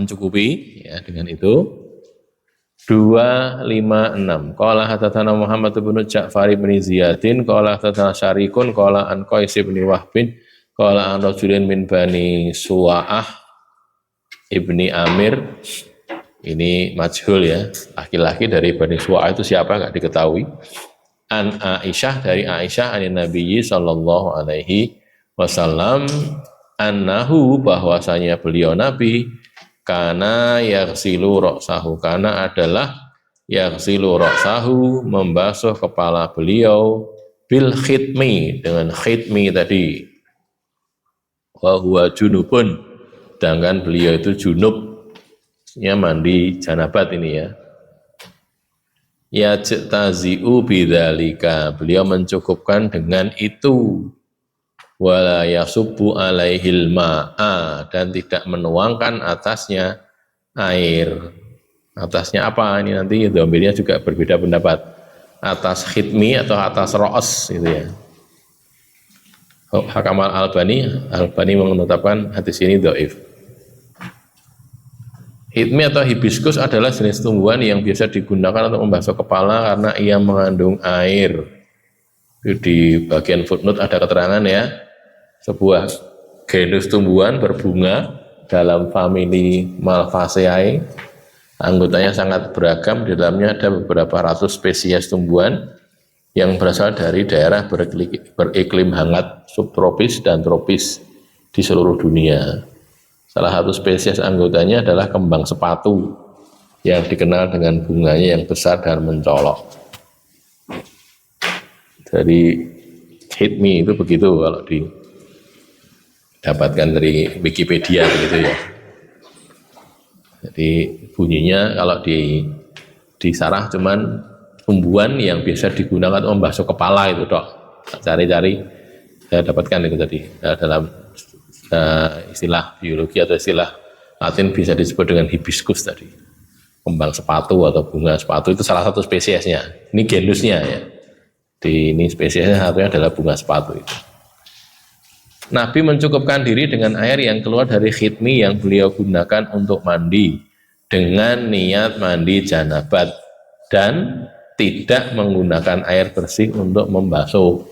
mencukupi ya dengan itu. 256 qala hadatsana Muhammad bin Ja'far bin Ziyadin qala hadatsana Syarikun qala an Qais bin Wahbin qala an rajulin min Bani Suwa'ah ibni Amir. Ini majhul ya, laki-laki dari Bani Suwa'ah itu siapa enggak diketahui. An Aisyah, dari Aisyah anin Nabi sallallahu alaihi wasallam annahu, bahwasanya beliau Nabi kana yaghsilu ra'sahu, kana adalah yaghsilu ra'sahu, membasuh kepala beliau bil khitmi, dengan khitmi tadi, wa huwa junubun, sedangkan beliau itu junub, ya mandi janabat ini ya. Ya jtazi'u bidzalika, beliau mencukupkan dengan itu. Wala yasubbu alaihil ma'a, dan tidak menuangkan atasnya air. Atasnya apa? Ini nanti dhamirnya juga berbeda pendapat. Atas khitmi atau atas ro'os gitu ya. Hakam al-Albani menetapkan hadis ini dhaif. Khitmi atau hibiskus adalah jenis tumbuhan yang biasa digunakan untuk membasuh kepala karena ia mengandung air. Itu di bagian footnote ada keterangan ya. Sebuah genus tumbuhan berbunga dalam famili Malvaceae. Anggotanya sangat beragam, di dalamnya ada beberapa ratus spesies tumbuhan yang berasal dari daerah beriklim hangat subtropis dan tropis di seluruh dunia. Salah satu spesies anggotanya adalah kembang sepatu yang dikenal dengan bunganya yang besar dan mencolok. Dari khitmi itu begitu kalau didapatkan dari Wikipedia begitu ya. Jadi bunyinya kalau di sarah cuman tumbuhan yang biasa digunakan untuk membasuh kepala itu dok. Cari-cari saya dapatkan itu tadi dalam istilah biologi atau istilah Latin bisa disebut dengan hibiscus tadi. Kembang sepatu atau bunga sepatu itu salah satu spesiesnya. Ini genusnya ya. Ini spesiesnya satunya adalah bunga sepatu itu. Nabi mencukupkan diri dengan air yang keluar dari khitmi yang beliau gunakan untuk mandi dengan niat mandi janabat dan tidak menggunakan air bersih untuk membasuh,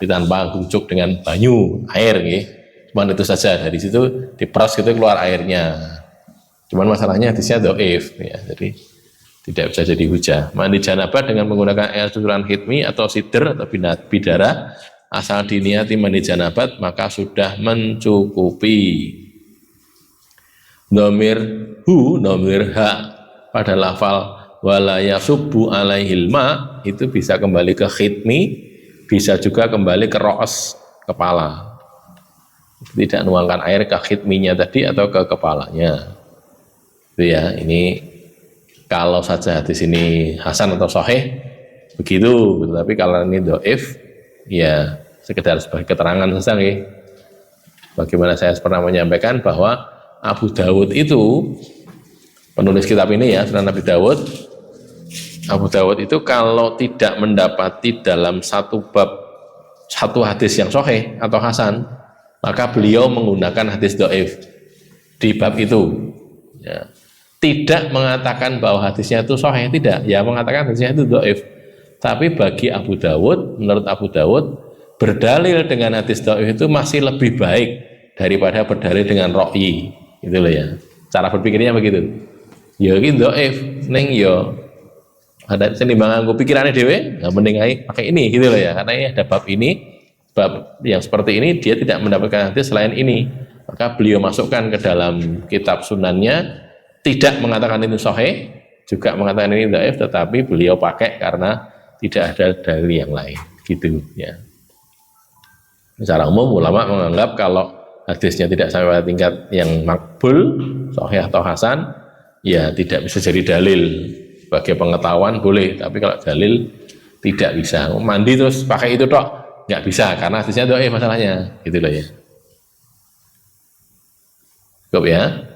tanpa gucuk dengan banyu air gitu. Cuman itu saja, dari situ diperas gitu keluar airnya. Cuman masalahnya hadisnya dhaif ya, jadi tidak bisa jadi hujah. Mandi janabat dengan menggunakan air susuran khitmi atau sidr atau bidara asal diniati mandi janabat maka sudah mencukupi. Dhamir hu, dhamir ha pada lafal wala yasubbu alaihil ma itu bisa kembali ke khitmi, bisa juga kembali ke ro'os, kepala. Tidak nuangkan air ke khitminya tadi atau ke kepalanya. Itu ya, ini kalau saja hadis ini hasan atau sahih begitu, tapi kalau ini dhaif ya sekedar sebagai keterangan saja. Bagaimana saya pernah menyampaikan bahwa Abu Dawud itu penulis kitab ini ya, Sunan Nabi Dawud. Abu Dawud itu kalau tidak mendapati dalam satu bab satu hadis yang sahih atau hasan, maka beliau menggunakan hadis dhaif di bab itu. Ya. Tidak mengatakan bahwa hadisnya itu sahih, tidak. Ya mengatakan hadisnya itu dhaif. Tapi bagi Abu Dawud, menurut Abu Dawud, berdalil dengan hadis dhaif itu masih lebih baik daripada berdalil dengan ra'yi. Gitu loh ya. Cara berpikirnya begitu. Ya iki dhaif ning ya ada senimbang anggo pikirannya dhewe, enggak mending pakai ini gitu loh ya. Karena ini ada bab ini, bab yang seperti ini dia tidak mendapatkan hadis selain ini. Maka beliau masukkan ke dalam kitab sunannya, tidak mengatakan itu sahih, juga mengatakan ini dhaif, tetapi beliau pakai karena tidak ada dalil yang lain gitu ya. Secara umum ulama menganggap kalau hadisnya tidak sampai pada tingkat yang makbul, sahih atau hasan, ya tidak bisa jadi dalil. Sebagai pengetahuan boleh, tapi kalau dalil tidak bisa. Mandi terus pakai itu tok, nggak bisa karena hadisnya dhaif masalahnya, gitu loh ya. Cukup ya.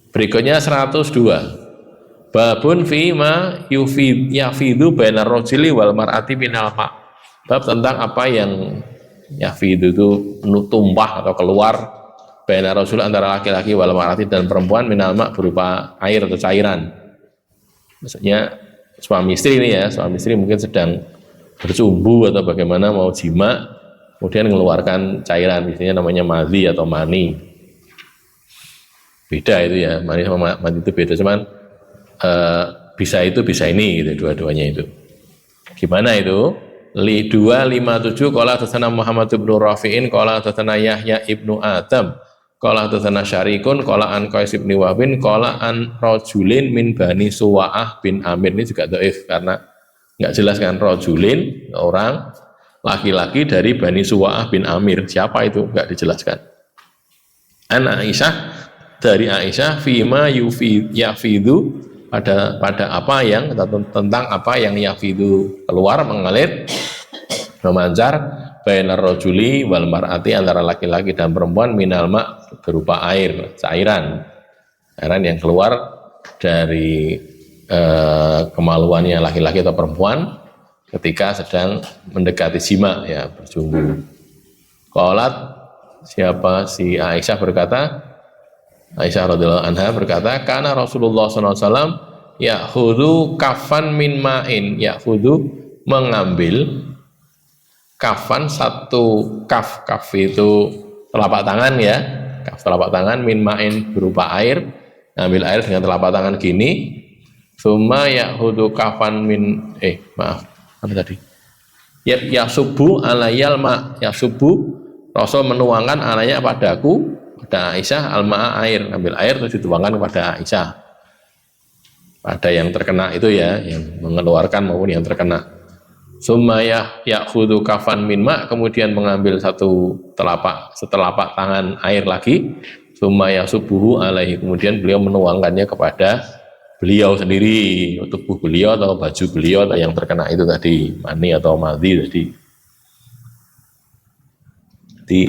Berikutnya 102. Babun fi ma yafidu bainar rajuli wal mar'ati minal ma. Bab tentang apa yang yafidu itu tumpah atau keluar baina rasul antara laki-laki wal mar'ati dan perempuan minal ma berupa air atau cairan. Maksudnya suami istri ini ya, suami istri mungkin sedang bercumbu atau bagaimana mau jima, kemudian mengeluarkan cairan, biasanya namanya madhi atau mani. Beda itu ya, mani sama madhi itu beda, cuman bisa itu bisa ini gitu, dua-duanya itu. Gimana itu? Li 257 qala hadatsana Muhammad bin Rafi'in qala hadatsana Yahya ibnu Adam qala hadatsana Syarikun qala an Qais bin Wahbin qala an rajulin min Bani Suwa'ah bin Amir. Ini juga dhaif karena enggak jelas kan, rajulin orang laki-laki dari Bani Suwa'ah bin Amir. Siapa itu? Enggak dijelaskan. An Aisyah, dari Aisyah fima yafidu pada apa yang tentang apa yang yafidu keluar mengalir memancar bainar rajuli wal mar'ati antara laki-laki dan perempuan minal ma berupa air, cairan yang keluar dari kemaluannya laki-laki atau perempuan ketika sedang mendekati jima ya, berjumbu. Qalat, siapa si Aisyah berkata, Aisyah radhiyallahu anha berkata, karena Rasulullah SAW ya'khudhu kafan min ma'in, ya'khudhu mengambil kafan, satu kaf itu telapak tangan ya, kaf telapak tangan, min ma'in berupa air, ambil air dengan telapak tangan gini, summa ya'khudhu kafan min apa tadi? Ya subuh alayal ma, ya subuh Rasul menuangkan alanya padaku, pada Aisyah al-ma'a air, ambil air terus dituangkan kepada Aisyah, pada yang terkena itu ya, yang mengeluarkan maupun yang terkena. Summa ya'khudhu kafan min ma, kemudian mengambil setelapak tangan air lagi, summa yasubuhu alaihi, kemudian beliau menuangkannya kepada beliau sendiri, tubuh beliau atau baju beliau atau yang terkena itu tadi, mani atau madhi tadi. Di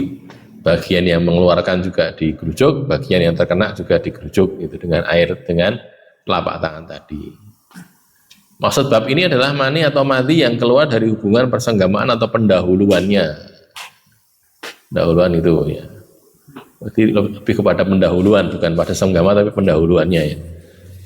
bagian yang mengeluarkan juga digerujuk, bagian yang terkena juga digerujuk itu dengan air, dengan telapak tangan tadi. Maksud bab ini adalah mani atau madhi yang keluar dari hubungan persenggamaan atau pendahuluannya. Pendahuluan itu ya. Berarti lebih kepada pendahuluan, bukan pada senggama tapi pendahuluannya ya.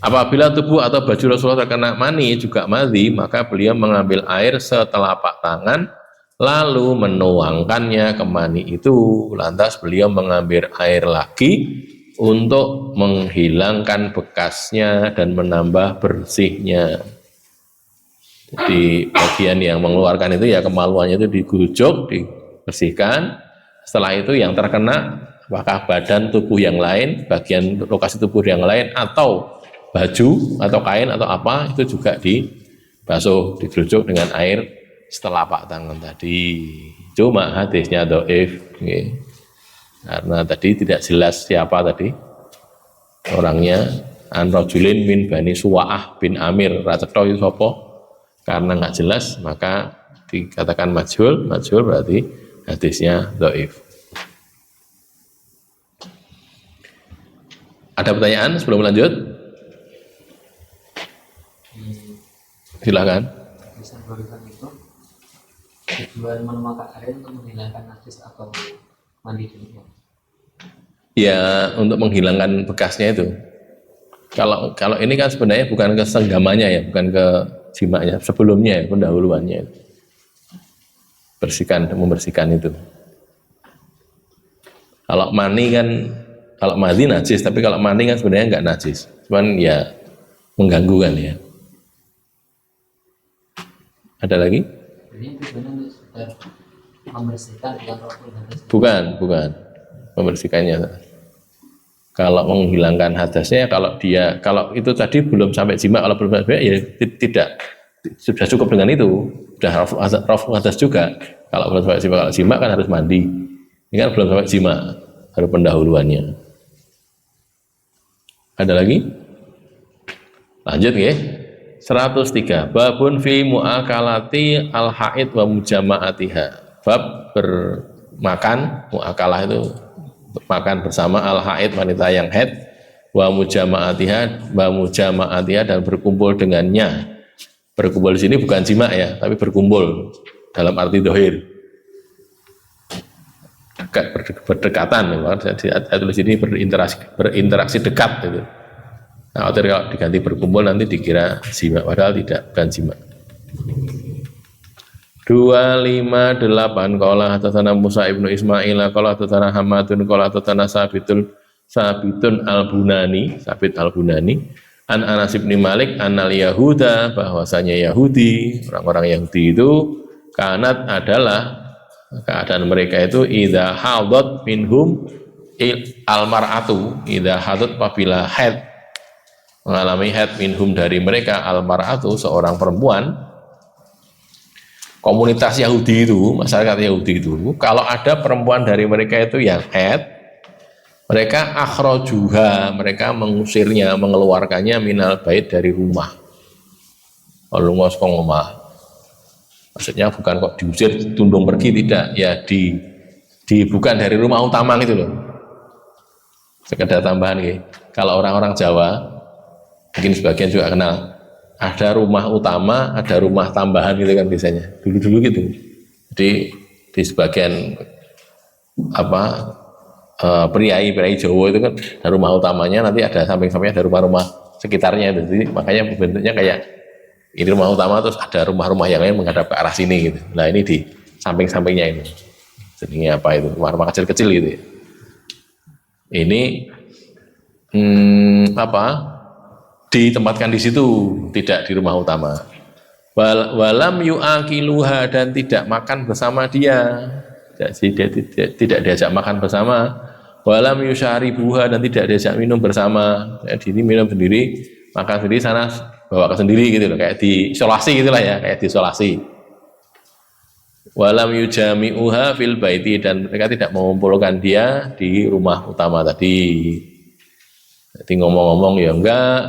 Apabila tubuh atau baju Rasulullah terkena mani juga madhi, maka beliau mengambil air setelapak tangan lalu menuangkannya ke mani itu, lantas beliau mengambil air lagi untuk menghilangkan bekasnya dan menambah bersihnya. Jadi bagian yang mengeluarkan itu ya, kemaluannya itu digujuk, dibersihkan. Setelah itu yang terkena apakah badan tubuh yang lain, bagian lokasi tubuh yang lain, atau baju atau kain atau apa, itu juga dibasuh, digerujuk dengan air setelapak tangan tadi. Cuma hadisnya dhaif karena tadi tidak jelas siapa tadi orangnya. An rajulin min Bani Suwa'ah bin Amir, racetho itu sapa, karena nggak jelas maka dikatakan majhul berarti hadisnya dhaif. Ada pertanyaan sebelum lanjut? Silakan. Bisa berikan itu tujuan menuangkan air untuk menghilangkan najis atau mandi dulu? Ya, untuk menghilangkan bekasnya itu. Kalau ini kan sebenarnya bukan ke senggamanya ya, bukan ke jimanya, sebelumnya ya, pendahuluannya. Membersihkan itu. Kalau mani kan, kalau mani najis, tapi kalau mani kan sebenarnya enggak najis. Cuman ya mengganggu kan ya. Ada lagi? Ini tujuannya sudah membersihkan yang rokok. Bukan membersihkannya. Kalau menghilangkan hadasnya, kalau itu tadi belum sampai jima, kalau belum sampai ya tidak, sudah cukup dengan itu, sudah rafu hadas juga. Kalau belum sampai jima, kalau jima kan harus mandi. Ini kan belum sampai jima, harus pendahuluannya. Ada lagi? Lanjut ya. 103. Babun fi mu'akalati al-haid wa mujama'atiha. Bab bermakan, mu'akalah itu makan bersama, al-haid wanita yang haid, wa mujama'atiha dan berkumpul dengannya. Berkumpul di sini bukan jima ya, tapi berkumpul dalam arti dohir. berdekatan, saya tulis ini berinteraksi dekat gitu. Nah, kalau diganti berkumpul nanti dikira jima, padahal tidak, bukan jima. 258 qala hadatsana Musa ibnu Ismail qala hadatsana Hamadun qala hadatsana Sabitun al-Bunani, Sabit al-Bunani an Anas bin Malik annal Yahuda, bahwasanya Yahudi, orang-orang Yahudi itu kanat adalah keadaan mereka itu idza hadat minhum al-mar'atu, idza hadat apabila haid, mengalami haid minhum dari mereka al-mar'atu, seorang perempuan. Komunitas Yahudi itu, masyarakat Yahudi itu, kalau ada perempuan dari mereka itu yang haid, mereka akhrajuha, mereka mengusirnya, mengeluarkannya minal bait, dari rumah. Kalau ngosong rumah, maksudnya bukan kok diusir tundung pergi, tidak, ya bukan dari rumah utama gitu loh. Sekedar tambahan gitu. Kalau orang-orang Jawa, mungkin sebagian juga kenal, ada rumah utama, ada rumah tambahan gitu kan biasanya. Dulu-dulu gitu. Jadi di sebagian priai Jawa itu kan ada rumah utamanya, nanti ada samping-sampingnya ada rumah-rumah sekitarnya. Jadi makanya bentuknya kayak ini rumah utama, terus ada rumah-rumah yang lain menghadap ke arah sini gitu. Nah ini di samping-sampingnya ini. Jadinya apa itu? Rumah-rumah kecil-kecil gitu ya. Ini ditempatkan di situ, tidak di rumah utama. Walam yu'akiluha, dan tidak makan bersama dia. Jadi dia tidak diajak makan bersama. Walam yusyaribuha, dan tidak diajak minum bersama. Jadi ini minum sendiri, makan sendiri, sana bawa ke sendiri gitu loh, kayak diisolasi gitulah ya, kayak diisolasi. Walam yujami'uha fil baiti, dan mereka tidak mengumpulkan dia di rumah utama tadi. Jadi ngomong-ngomong ya enggak,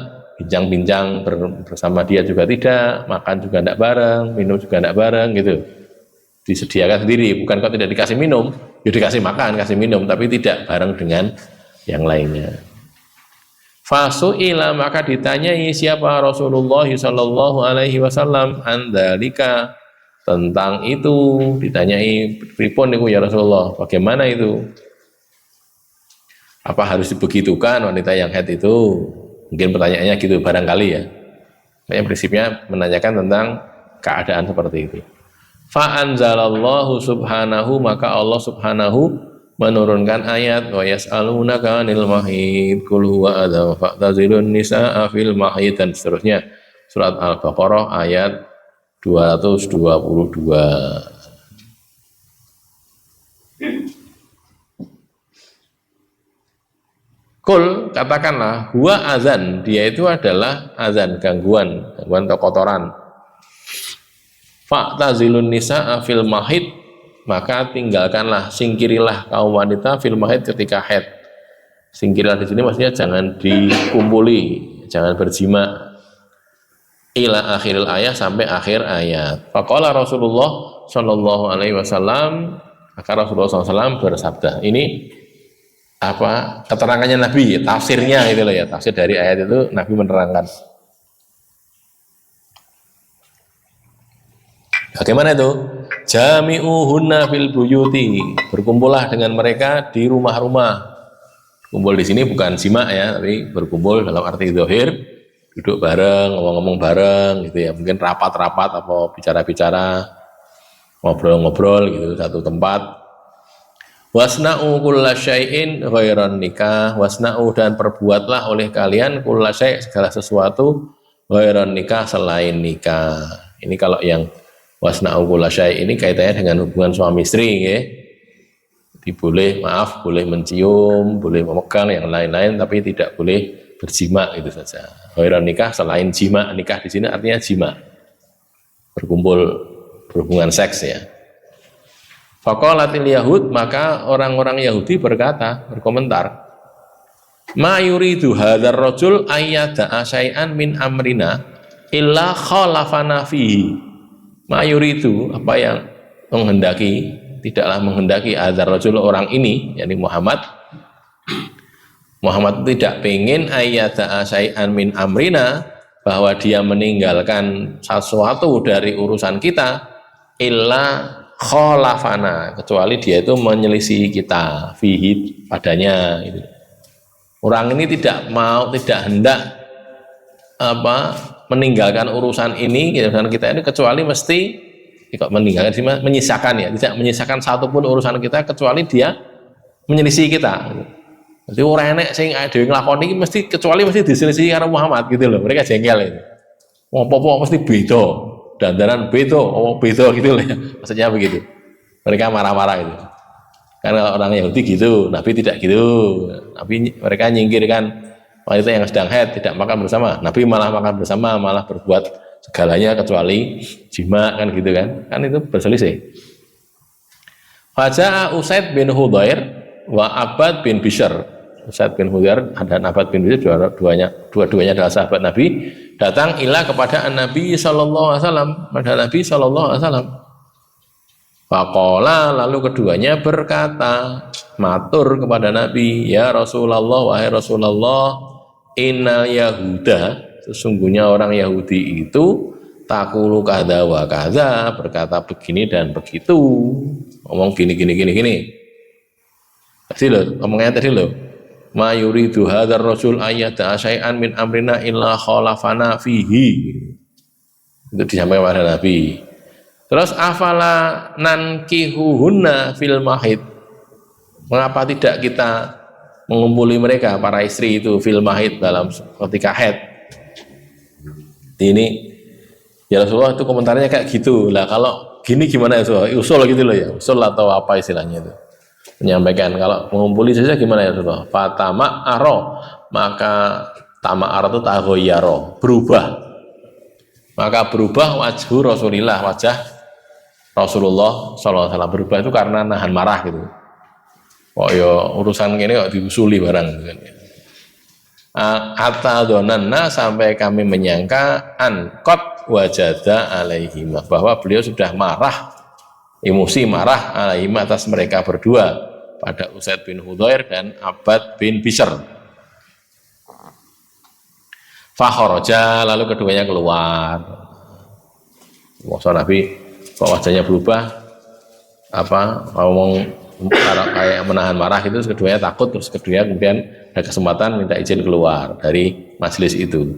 bincang-bincang bersama dia juga tidak, makan juga enggak bareng, minum juga enggak bareng gitu. Disediakan sendiri, bukan kok tidak dikasih minum, ya dikasih makan, kasih minum, tapi tidak bareng dengan yang lainnya. Fasu'ila, maka ditanyai siapa Rasulullah sallallahu alaihi wasallam andalika, tentang itu, ditanyai pripun niku ya Rasulullah, bagaimana itu? Apa harus dibegitukan wanita yang haid itu? Mungkin pertanyaannya gitu barangkali ya. Makanya prinsipnya menanyakan tentang keadaan seperti itu. Fa anzalallahu subhanahu, maka Allah subhanahu menurunkan ayat wa yas'alunaka 'anil mahid qul huwa adzan fa'tazilun nisaa fil mahid, dan seterusnya. Surat Al-Baqarah ayat 222. Kul, katakanlah, huwa azan, dia itu adalah azan, gangguan atau kotoran. Fa'tazilun nisa'a fil mahid, maka tinggalkanlah, singkirilah kaum wanita fil mahid ketika haid. Singkirilah di sini maksudnya jangan dikumpuli, jangan berjima. Ila akhiril ayat, sampai akhir ayat. Faqala Rasulullah sallallahu alaihi wasallam, maka Rasulullah SAW bersabda. Ini keterangannya Nabi, tafsirnya itu loh ya, tafsir dari ayat itu Nabi menerangkan. Bagaimana itu? Jami'uhunna fil buyuti, berkumpullah dengan mereka di rumah-rumah. Kumpul di sini bukan jima ya, tapi berkumpul dalam arti zahir, duduk bareng, ngomong-ngomong bareng gitu ya, mungkin rapat-rapat atau bicara-bicara, ngobrol-ngobrol gitu satu tempat. Wasna'u kulla syai'in ghairan nikah, wasna'u, dan perbuatlah oleh kalian kulla syai', segala sesuatu, ghairan nikah, selain nikah. Ini kalau yang wasna'u kulla syai' ini kaitannya dengan hubungan suami istri ya. Boleh mencium, boleh memegang yang lain-lain, tapi tidak boleh berjima, itu saja. Ghairan nikah, selain jima. Nikah di sini artinya jima, berkumpul, berhubungan seks ya. Faqalatil Yahud, maka orang-orang Yahudi berkomentar, ma yuridu hadzal rajul ayyada'a syai'an min amrina illa khalafana fihi. Ma yuridu, apa yang menghendaki, tidaklah menghendaki hadzal rajul, orang ini, yakni Muhammad tidak ingin ayyada'a syai'an min amrina, bahwa dia meninggalkan sesuatu dari urusan kita, illa khalafana, kecuali dia itu menyelisih kita fihi padanya gitu. Orang ini tidak hendak meninggalkan urusan ini, urusan kita ini, kecuali mesti meninggalkan, menyisakan ya, tidak menyisakan satupun urusan kita kecuali dia menyelisih kita. Jadi orang enek sing dhewe nglakoni mesti diselisih karo Muhammad gitu loh. Mereka jengkel itu. Wong apa mesti beda, dandanan beda, beda gitu loh. Maksudnya begitu. Mereka marah-marah itu. Karena orang Yahudi gitu, Nabi tidak gitu. Nabi mereka nyingkirkan wanita yang sedang haid, tidak makan bersama. Nabi malah makan bersama, malah berbuat segalanya kecuali jima kan gitu kan. Kan itu berselisih. Faja'a Usaid bin Hudhair wa Abbad bin Bishr. Usaid bin Hudhair dan Abbad bin Bishr dua-duanya adalah sahabat Nabi, datang ilah kepada Nabi sallallahu alaihi wasallam, pada Nabi sallallahu alaihi wasallam. Faqala, lalu keduanya berkata, matur kepada Nabi, ya Rasulullah, wahai Rasulullah, innal Yahuda, sesungguhnya orang Yahudi itu takulu kada wa kada, berkata begini dan begitu, ngomong gini. Tadi loh, ngomongnya tadi loh, ma yuridu hadzal rasul ayyata syai'an min amrina illa khalafana fihi. Itu disampaikan kepada Nabi. Terus afala nankihuhunna fil mahid, mengapa tidak kita mengumpuli mereka para istri itu fil mahid, dalam ketika haid. Ini ya Rasulullah, itu komentarnya kayak gitu lah. Kalau gini gimana ya Rasulullah? Usul gitu loh ya, usul atau apa istilahnya itu, menyampaikan kalau mengumpuli saja gimana ya Rasulullah? Fatama aro, maka tama aro itu tahoyaro, berubah, maka berubah wajhu Rasulillah, wajah Rasulullah sallallahu alaihi wasallam berubah itu karena nahan marah gitu. Oh ya urusan ini kok diusuli barang gitu. Atadonanna, sampai kami menyangka ankot wajada alaihimah, bahwa beliau sudah marah, emosi marah alaihimah atas mereka berdua, pada Usaid bin Hudhair dan Abbad bin Bishr. Fakharaja, lalu keduanya keluar. Maksud Nabi kok wajahnya berubah, ngomong kayak menahan marah itu, keduanya takut, terus keduanya kemudian ada kesempatan minta izin keluar dari majelis itu.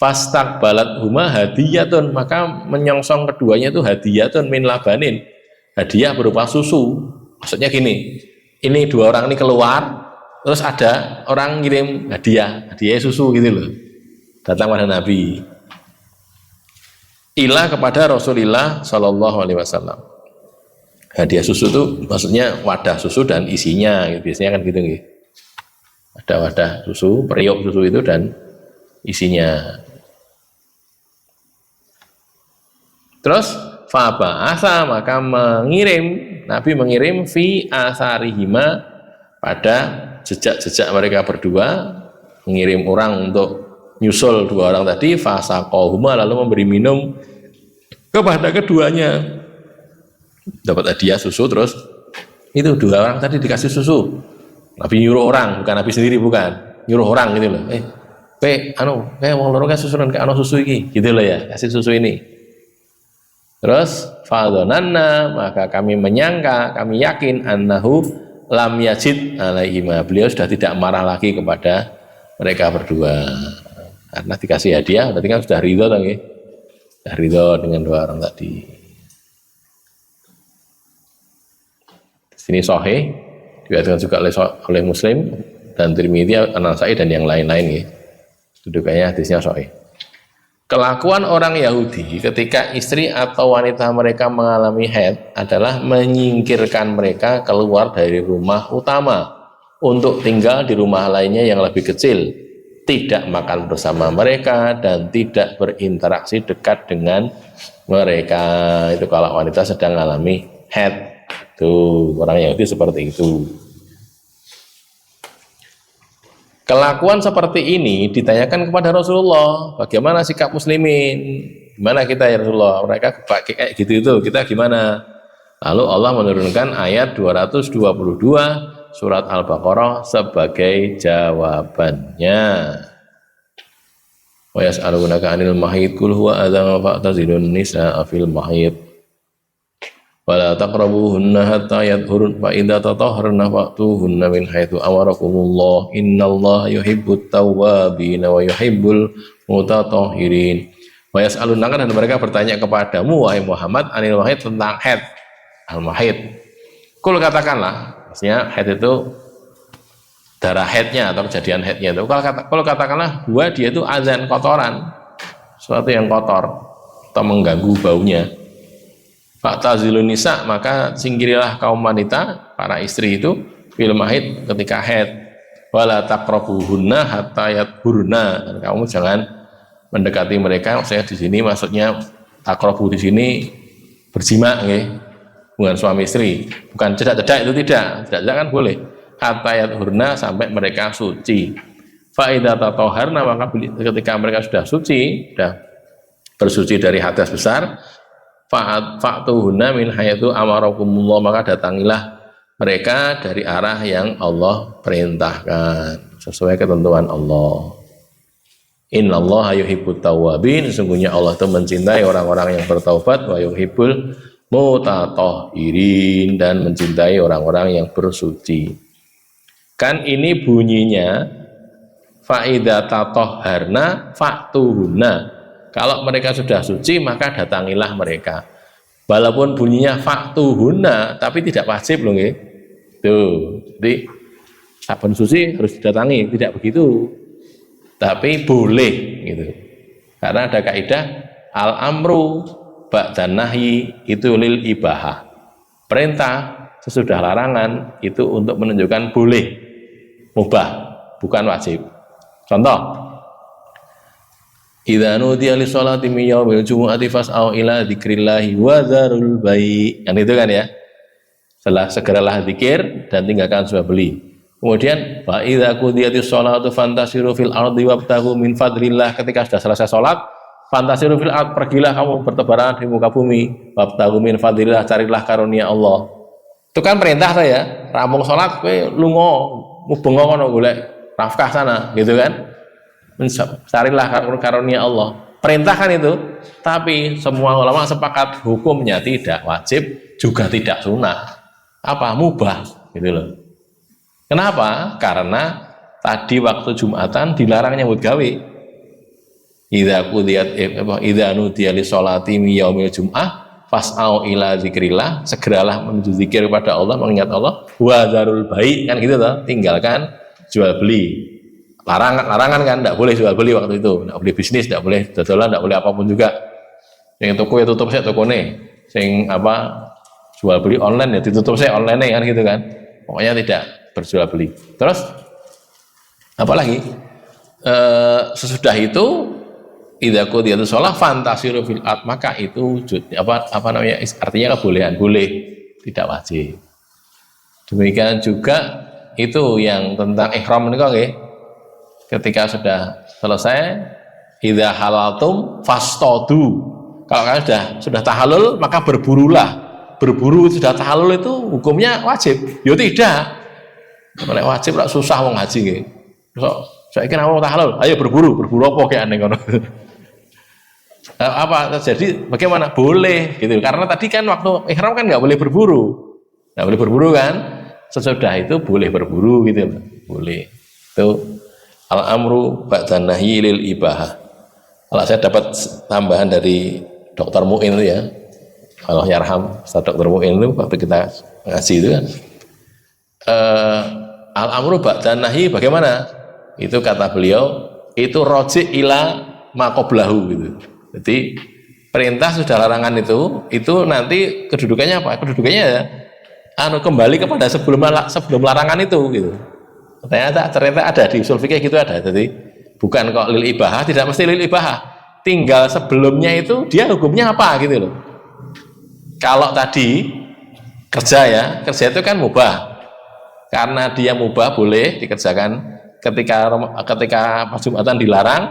Fastaqbalat huma hadiyatun, maka menyongsong keduanya itu hadiyatun min labanin, hadiah berupa susu. Maksudnya gini, ini dua orang ini keluar, terus ada orang ngirim hadiah susu gitu loh, datang pada Nabi. Ilah kepada Rasulullah Shallallahu Alaihi Wasallam. Hadiah susu itu maksudnya wadah susu dan isinya, gitu. Biasanya kan gitu, gitu. Ada wadah susu, periuk susu itu dan isinya. Terus faba'asa, maka Nabi mengirim fi asarihima, pada jejak-jejak mereka berdua, mengirim orang untuk nyusul dua orang tadi. Fasaqahuma, lalu memberi minum kepada keduanya, dapat hadiah susu. Terus itu dua orang tadi dikasih susu. Nabi nyuruh orang, bukan Nabi sendiri, bukan nyuruh orang gitu loh. Wong loro kan susunan ke susu iki, gitu loh ya, kasih susu ini. Terus fadhonanna, maka kami menyangka, kami yakin annahu lam yajid alaihima, beliau sudah tidak marah lagi kepada mereka berdua. Karena dikasih hadiah, berarti kan sudah ridho, sudah ridho dengan dua orang tadi. Di sini sahih, diriwayatkan juga oleh Muslim dan Tirmidzi, An-Nasa'i dan yang lain-lain. Dudukannya hadisnya sahih. Kelakuan orang Yahudi ketika istri atau wanita mereka mengalami haid adalah menyingkirkan mereka keluar dari rumah utama untuk tinggal di rumah lainnya yang lebih kecil, tidak makan bersama mereka, dan tidak berinteraksi dekat dengan mereka. Itu kalau wanita sedang mengalami haid. Tuh, orang Yahudi seperti itu. Kelakuan seperti ini ditanyakan kepada Rasulullah, bagaimana sikap muslimin? Gimana kita ya Rasulullah? Mereka pakai kayak gitu itu, kita gimana? Lalu Allah menurunkan ayat 222 surat Al-Baqarah sebagai jawabannya. Wa yas'alunaka 'anil mahid qul huwa adzan fa'tazilun nisaa fil mahid. wala taqrabuhunna hatta yadhurun fa idza tatahharna fa'tuhunna min haitsu amarakumullah innallaha yuhibbut tawwabin wa yuhibbul mutatahhirin. Wa yas'alunaka, dan mereka bertanya kepadamu wahai Muhammad anil mahid, tentang haid. Al-mahid, kul katakanlah, maksudnya haid itu darah haidnya atau kejadian haidnya itu. Kalau katakanlah gua dia itu azan, kotoran, sesuatu yang kotor atau mengganggu baunya. Fa'tazilun nisa, maka singkirilah kaum wanita, para istri itu fil mahid, ketika haid. Wala taqrabuhunna hatta yadhurna, dan kamu jangan mendekati mereka. Saya di sini maksudnya taqrabu di sini berjima, hubungan suami istri, bukan cedak-cedak, itu tidak kan boleh. Hatta yadhurna, sampai mereka suci. Fa idza tatahharna, maka ketika mereka sudah suci, sudah bersuci dari hadas besar, fa'tuhunna min haitsu amarakumullah, maka datangilah mereka dari arah yang Allah perintahkan sesuai ketentuan Allah. Innallaha yuhibbut tawwabin, sesungguhnya Allah itu mencintai orang-orang yang bertaubat, wa yuhibbul mutatahhirin, dan mencintai orang-orang yang bersuci. Kan ini bunyinya fa idza tatahharna fa'tuhunna, kalau mereka sudah suci maka datangilah mereka. Walaupun bunyinya fa'tuhunna tapi tidak wajib loh nggih. Tuh, jadi saben suci harus didatangi, tidak begitu. Tapi boleh gitu. Karena ada kaidah al-amru ba'dan nahyi itu lil ibahah. Perintah sesudah larangan itu untuk menunjukkan boleh, mubah, bukan wajib. Contoh, idza nudiya lis sholati min yaumil jumu'ati fas'au ila dzikrillahi wa dzarul bai'. Kan itu kan ya. Segeralah zikir dan tinggalkan jual beli. Kemudian fa idza qudiyatis sholatu fantasiru fil ardi wabtaghu min fadlillah, ketika sudah selesai sholat, fantasiru fil ard, pergilah kamu bertebaran di muka bumi, wabtaghu min fadlillah, carilah karunia Allah. Itu kan perintah saya, rampung sholat kowe lunga mubengo kono golek nafkah sana, gitu kan. Carilah karunia Allah. Perintah kan itu. Tapi semua ulama sepakat hukumnya tidak wajib, juga tidak sunnah. Apa? Mubah, gitu loh. Kenapa? Karena tadi waktu Jumatan dilarang nyambut gawe. Idza nudiya lis sholati min yaumil jum'ah fas'au ila dzikrillah, segeralah menuju zikir kepada Allah, mengingat Allah. Wa dzarul bai', kan gitu toh, tinggalkan jual beli. Larangan kan, tidak boleh jual beli waktu itu, tidak boleh bisnis, tidak boleh dodolan, tidak boleh apapun juga. Yang toko ya tutup saya tokone, sing apa jual beli online ya ditutup saya online kan gitu kan. Pokoknya tidak berjual beli. Terus apalagi sesudah itu idza qudiyatus shalah fantasiru fil ard, maka itu apa namanya, artinya kebolehan, boleh, tidak wajib. Demikian juga itu yang tentang ihram menika nggih. Ketika sudah selesai, idza halaltum fastadu, kalau kalian sudah tahallul maka berburulah. Berburu sudah tahallul itu hukumnya wajib? Ya tidak. Kalau wajib lah susah wong haji nggih. Saya kira mau tahallul, ayo berburu apa kayak aneh ngono. Apa terjadi? Bagaimana? Boleh gitu. Karena tadi kan waktu ihram kan nggak boleh berburu. Nggak boleh berburu kan? Sesudah itu boleh berburu gitu. Boleh. Itu al-amru ba'dan nahyi lil ibahah. Kalau saya dapat tambahan dari Dr. Mu'in itu ya. Allah yarham, Ustaz Dr. Mu'in itu waktu kita ngaji itu kan. Al-amru ba'dan nahyi bagaimana? Itu kata beliau, itu roji ila maqoblahu gitu. Jadi perintah sudah larangan itu nanti kedudukannya apa? Kedudukannya ya kembali kepada sebelum larangan itu gitu. Ternyata ada di usul fikih gitu ada. Jadi bukan kok lil ibahah, tidak mesti lil ibahah. Tinggal sebelumnya itu dia hukumnya apa gitu loh. Kalau tadi kerja itu kan mubah. Karena dia mubah boleh dikerjakan ketika pas Jumatan dilarang,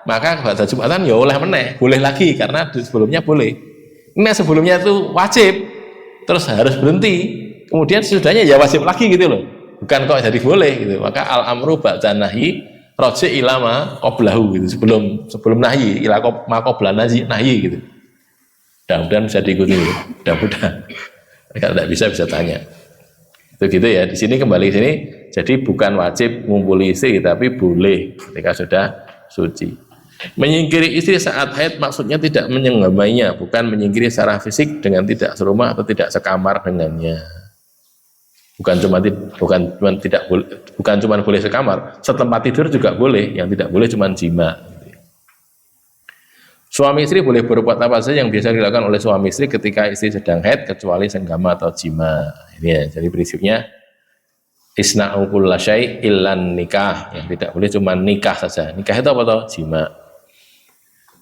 maka pada Jumatan ya oleh meneh, boleh lagi karena sebelumnya boleh. Ini sebelumnya itu wajib, terus harus berhenti. Kemudian sesudahnya ya wajib lagi gitu loh. Bukan kok jadi boleh gitu. Maka al-amru ba'dan nahyi raji ila ma qablahu gitu. Sebelum nahyi ila ma qabla nahyi gitu. Mudah-mudahan bisa diikuti. Mudah-mudahan. Kalau tidak bisa tanya. Itu gitu ya. Di sini kembali ke sini. Jadi bukan wajib ngumpuli istri, tapi boleh ketika sudah suci. Menyingkiri istri saat haid maksudnya tidak menyenggamainya, bukan menyingkiri secara fisik dengan tidak serumah atau tidak sekamar dengannya. Bukan cuma boleh sekamar, setempat tidur juga boleh. Yang tidak boleh cuma jima. Suami istri boleh berbuat apa saja yang biasa dilakukan oleh suami istri ketika istri sedang haid kecuali senggama atau jima. Ini ya, jadi prinsipnya isna'u kulla syai' illan nikah. Yang tidak boleh cuma nikah saja. Nikah itu apa toh? Jima.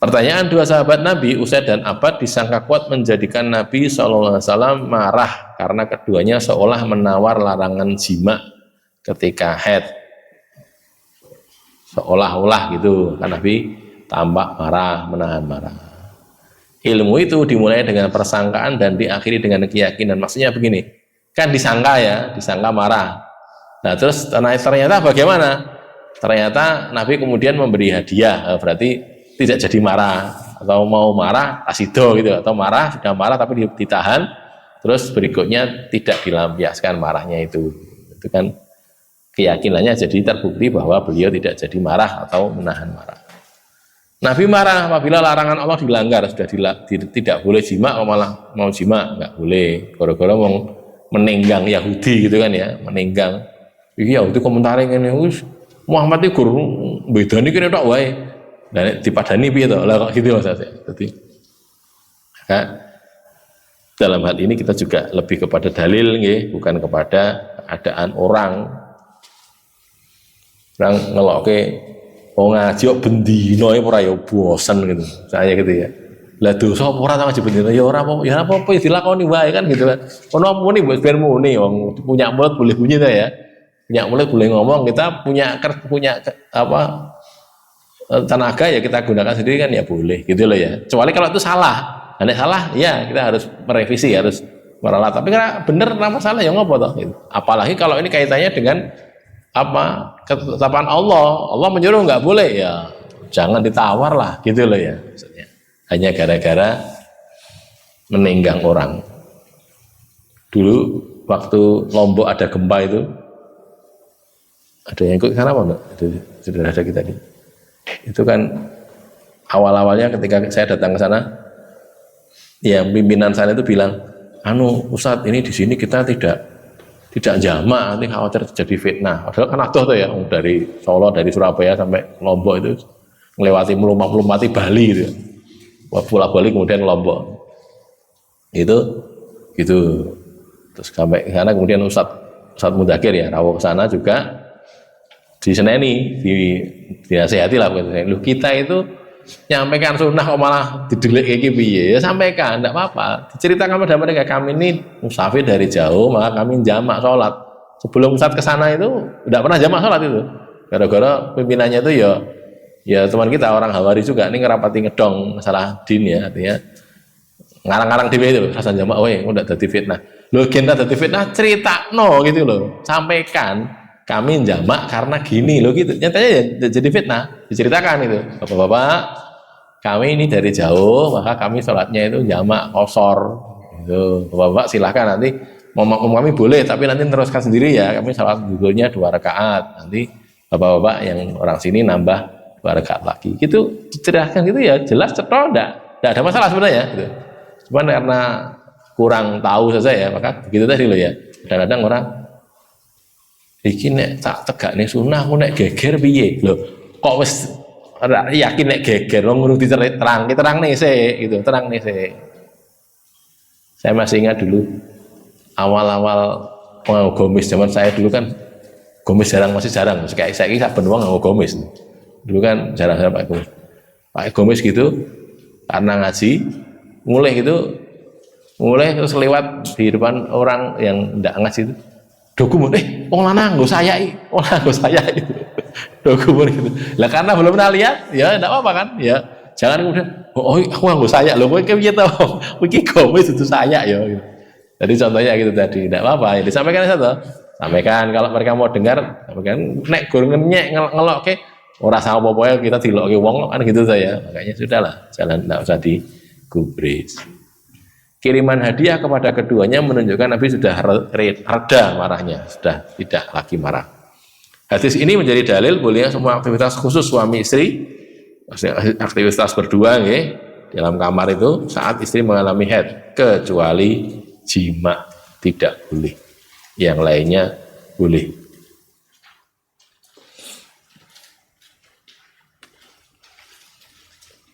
Pertanyaan dua sahabat Nabi, Usaid dan Abbad, disangka kuat menjadikan Nabi SAW marah karena keduanya seolah menawar larangan jima ketika haid. Seolah-olah gitu, kan Nabi tampak marah, menahan marah. Ilmu itu dimulai dengan persangkaan dan diakhiri dengan keyakinan. Maksudnya begini, kan disangka ya, disangka marah. Nah terus ternyata bagaimana? Ternyata Nabi kemudian memberi hadiah, berarti tidak jadi marah, atau mau marah asido gitu, atau marah sudah marah tapi ditahan, terus berikutnya tidak dilampiaskan marahnya itu kan keyakinannya jadi terbukti bahwa beliau tidak jadi marah atau menahan marah. Nabi marah apabila larangan Allah dilanggar, sudah tidak boleh jima, malah mau jima nggak boleh, gara-gara mau menenggang Yahudi gitu kan ya, menenggang. Iya itu komentarnya ini, Muhammad itu guru beda nih kira tak wae. Dan dipadani piye to? Lah kok gitu maksudnya. Jadi dalam hal ini kita juga lebih kepada dalil nggih, bukan kepada keadaan orang. Orang ngelokke ngaji kok bendino ora ya bosen gitu. Saya gitu ya. Lah dosa apa ora ngaji bendino ya ora apa ya apa-apa ya dilakoni wae kan gitu kan. Ono muni mbok ben muni wong punya mulut boleh bunyi ta ya. Punya mulut boleh ngomong, kita punya apa tenaga ya kita gunakan sendiri kan ya boleh gitu loh ya. Kecuali kalau itu salah. Nek salah ya kita harus merevisi, harus meralat. Tapi kalau bener kenapa salah ya ngopo toh gitu. Apalagi kalau ini kaitannya dengan apa ketetapan Allah. Allah menyuruh nggak boleh ya jangan ditawar lah gitu loh ya. Maksudnya hanya gara-gara menenggang orang. Dulu waktu Lombok ada gempa itu, ada yang ikut sana apa enggak? Itu sudah ada kita ini. Itu kan awal-awalnya ketika saya datang ke sana, ya pimpinan sana itu bilang, Ustadz ini di sini kita tidak jamak, nanti khawatir terjadi fitnah. Padahal kan ada tuh ya, dari Solo, dari Surabaya sampai Lombok itu melewati melumati Bali gitu. Pulau Bali kemudian Lombok. Itu gitu. Terus sampai ke sana kemudian Ustadz Mudakir ya rawuh ke sana juga diseneni, dinasihati lah lu kita itu nyampaikan sunnah kok malah didelik kayak piye ya sampaikan, enggak apa-apa, diceritakan pada mereka kami ini musafir dari jauh maka kami jamak sholat. Sebelum Ustadz ke sana itu enggak pernah jamak sholat itu gara-gara pimpinannya itu ya teman kita orang Hawari juga ini ngerapati ngedong masalah din ya, artinya ngarang-ngarang dhewe itu rasa jamak udah dadi fitnah lho, genta dadi fitnah critakno gitu loh, sampaikan kami jamak karena gini loh gitu. Nyatanya ya jadi fitnah, diceritakan itu. Bapak-bapak, kami ini dari jauh, maka kami sholatnya itu jamak kosor. Gitu. Bapak-bapak silahkan nanti mau kami boleh, tapi nanti teruskan sendiri ya. Kami sholat dulunya 2 rakaat. Nanti bapak-bapak yang orang sini nambah 2 rakaat lagi. Gitu diceritakan gitu ya, jelas cetol enggak ada masalah sebenarnya. Gitu. Cuman karena kurang tahu saja ya, maka begitu tadi loh ya. Kadang-kadang orang iki nek tak tegakne sunah aku nek geger piye lho kok wis yakin nek geger wong ngono diterang sik gitu, terang nih sik. Saya masih ingat dulu awal-awal nganggo gomis zaman saya dulu kan gomis masih jarang kayak saiki saben wong nganggo gomis. Dulu kan jarang-jarang pakai gomis. Pakai gomis gitu karena ngaji mulai terus lewat di depan orang yang enggak ngaji itu dokumen, wong lanang nggo sayai, dokumen gitu. Lah karena belum pernah lihat, ya enggak apa-apa kan, ya. Jangan kemudian, aku nggo sayak, lho kowe piye to? Iki gomis itu sayak ya. Gitu. Jadi contohnya gitu tadi, enggak apa-apa, ya disampaikan satu. Sampaikan kalau mereka mau dengar, sampaikan nek gur ngenyek ngelokke ora sama apa-apa kita dilokke wong kan gitu saya. Makanya sudahlah, jalan enggak usah digubris. kiriman hadiah kepada keduanya menunjukkan Nabi sudah reda marahnya, sudah tidak lagi marah. Hadis ini menjadi dalil bolehnya semua aktivitas khusus suami istri, aktivitas berdua dalam kamar itu saat istri mengalami haid, kecuali jima tidak boleh, yang lainnya boleh.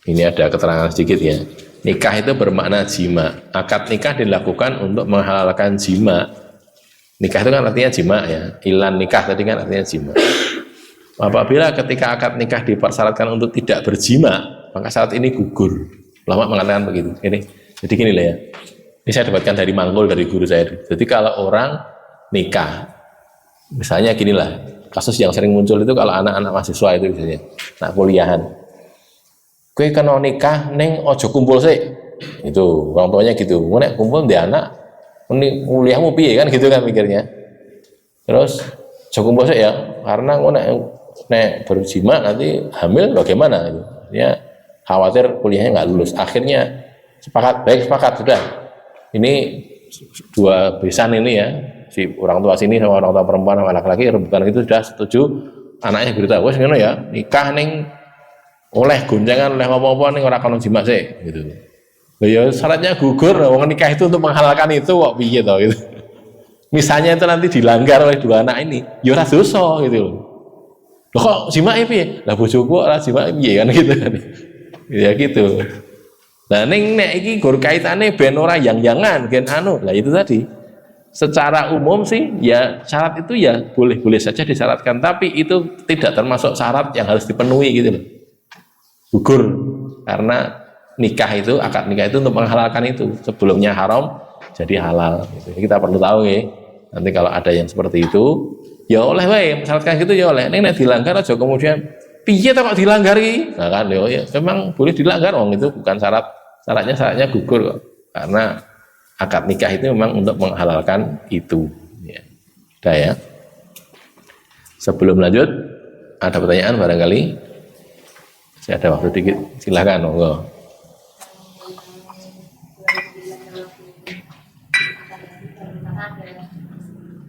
Ini ada keterangan sedikit ya. Nikah itu bermakna jima. Akad nikah dilakukan untuk menghalalkan jima. Nikah itu kan artinya jima ya. Ilan nikah tadi kan artinya jima. Apabila ketika akad nikah dipersyaratkan untuk tidak berjima, maka syarat ini gugur. Ulama mengatakan begitu. Jadi gini lah ya. Ini saya dapatkan dari Manggul, dari guru saya. Jadi kalau orang nikah, misalnya ginilah, kasus yang sering muncul itu kalau anak-anak mahasiswa itu misalnya, anak kuliahan. Kue kena nikah neng ojo kumpul sih, itu orang tuanya gitu. Nek kumpul dia anak, kuliahmu piye kan gitu kan mikirnya. Terus ojo kumpul sih ya, karena nek berjima nanti hamil bagaimana? Gitu. Ya khawatir kuliahnya nggak lulus. Akhirnya sepakat sudah. Ini dua besan ini ya, si orang tua sini sama orang tua perempuan sama laki-laki rebutan itu sudah setuju. Anaknya beritahu, wes ngono ya, nikah neng oleh gonjangan oleh apa-apa ning ora kono jima sih gitu. Lha ya syaratnya gugur, wong nikah itu untuk menghalalkan itu kok piye to gitu. Misalnya itu nanti dilanggar oleh dua anak ini, ya ora dosa gitu loh. Loh kok jima piye? Lah bojoku ora jima piye kan gitu kan. Ya gitu. Nah ning nek iki gur kaitane ben ora yang-yangan gen anu. Lah itu tadi. Secara umum sih ya syarat itu ya boleh-boleh saja disyaratkan, tapi itu tidak termasuk syarat yang harus dipenuhi gitu loh. Gugur karena nikah itu, akad nikah itu untuk menghalalkan itu, sebelumnya haram jadi halal gitu. Kita perlu tahu ya, nanti kalau ada yang seperti itu ya oleh wae mensyaratkan gitu ya oleh, nek dilanggar aja kemudian piye kok dilanggar iki, nah kan ya memang boleh dilanggar, wong itu bukan syaratnya gugur kok, karena akad nikah itu memang untuk menghalalkan itu ya. Sudah ya, sebelum lanjut ada pertanyaan barangkali. Saya ada waktu dikit, silakan monggo.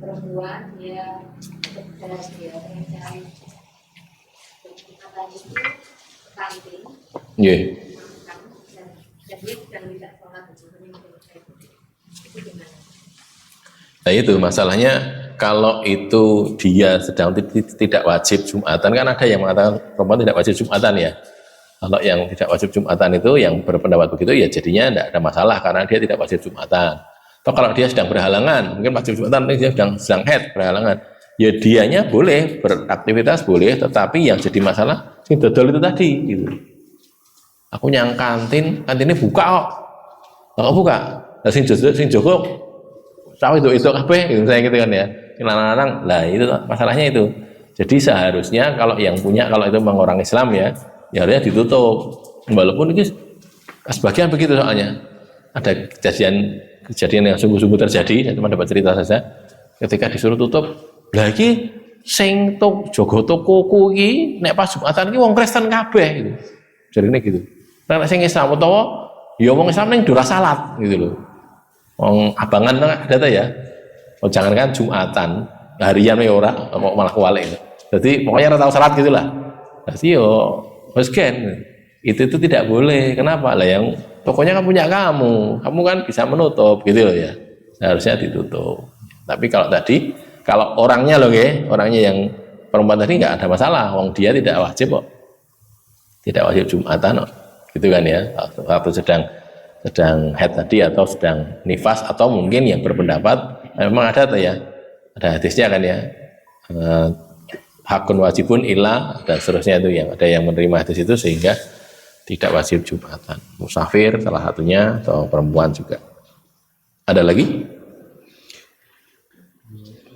Perempuan dia mencari kantin, Nggih. dan dia sedang tidak sholat itu gimana? Nah itu masalahnya, kalau itu dia sedang tidak wajib Jumatan, kan ada yang mengatakan perempuan tidak wajib Jumatan ya. Kalau yang tidak wajib Jumatan itu yang berpendapat begitu ya jadinya tidak ada masalah karena dia tidak wajib Jumatan. Atau kalau dia sedang berhalangan, mungkin wajib Jumatan, dia sedang haid berhalangan, ya dianya boleh beraktivitas boleh, tetapi yang jadi masalah sing dodol itu tadi gitu. Aku nyang kantinnya buka kok buka. Lah sing jogo tahu itu kabeh gitu, saya gitu kan ya. Lanang-lanang, lah itu masalahnya itu. Jadi seharusnya kalau yang punya, kalau itu memang orang Islam ya harusnya ditutup. Walaupun ini sebagian begitu soalnya. Ada kejadian yang sungguh-sungguh terjadi, saya cuma dapat cerita saja. Ketika disuruh tutup, lagi sing tok jogo tokoku iki nek pas Jumatan iki wong Kristen kabeh gitu. Jarine gitu. Nek sing Islam utawa ya wong Islam ning dora salat gitu loh. Wong abangan ada tuh ya. Oh, jangankan Jumatan, harian ya ora, kok malah kualik. Jadi pokoknya ora tahu salat gitulah. Jadi yo wis itu tidak boleh. Kenapa? Lah yang tokonya kan punya kamu kan bisa menutup gitu loh ya. Seharusnya ditutup. Tapi kalau orangnya loh orangnya yang perempuan tadi nggak ada masalah. Wong dia tidak wajib kok. Tidak wajib Jumatan kok. Gitu kan ya. Waktu sedang haid tadi atau sedang nifas, atau mungkin yang berpendapat memang ada tuh ya, ada hadisnya kan ya, hakun wajibun illa dan seterusnya itu, yang ada yang menerima hadis itu sehingga tidak wajib Jumatan. Musafir salah satunya, atau perempuan juga. Ada lagi?